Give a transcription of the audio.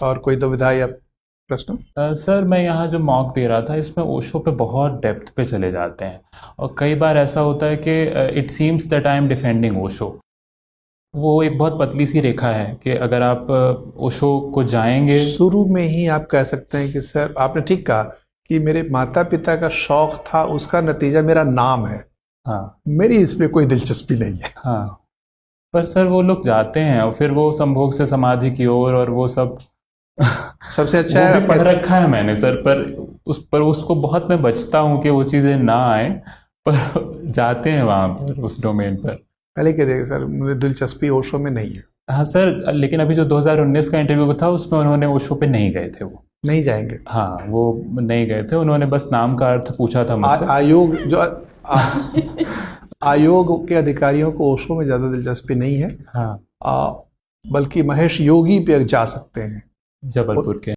और कोई दुविधा या प्रश्न? सर मैं यहाँ जो मॉक दे रहा था इसमें ओशो पे बहुत डेप्थ पे चले जाते हैं, और कई बार ऐसा होता है कि it seems that I am defending Osho. वो एक बहुत पतली सी रेखा है कि अगर आप ओशो को जाएंगे। शुरू में ही आप कह सकते हैं कि सर, आपने ठीक कहा कि मेरे माता पिता का शौक था, उसका नतीजा मेरा नाम है, हाँ। मेरी इसमें कोई दिलचस्पी नहीं है। हाँ, पर सर वो लोग जाते हैं और फिर वो संभोग से समाधि की ओर और वो सब सबसे अच्छा वो है भी आप पढ़ कहते हैं। रखा है मैंने सर, पर उसको बहुत मैं बचता हूँ कि वो चीज़ें ना आए, पर जाते हैं वहाँ पर उस डोमेन पर। पहले कह देखिए सर, मुझे दिलचस्पी ओशो में नहीं है। हाँ सर, लेकिन अभी जो 2019 का इंटरव्यू था उसमें उन्होंने ओशो पे नहीं गए थे वो। नहीं जाएंगे। हाँ, वो नहीं गए थे, उन्होंने बस नाम का अर्थ पूछा था मुझसे। आयोग जो आयोग के अधिकारियों को ओशो में ज़्यादा दिलचस्पी नहीं है। हाँ, आ, बल्कि महेश योगी पे जा सकते हैं। जबलपुर के।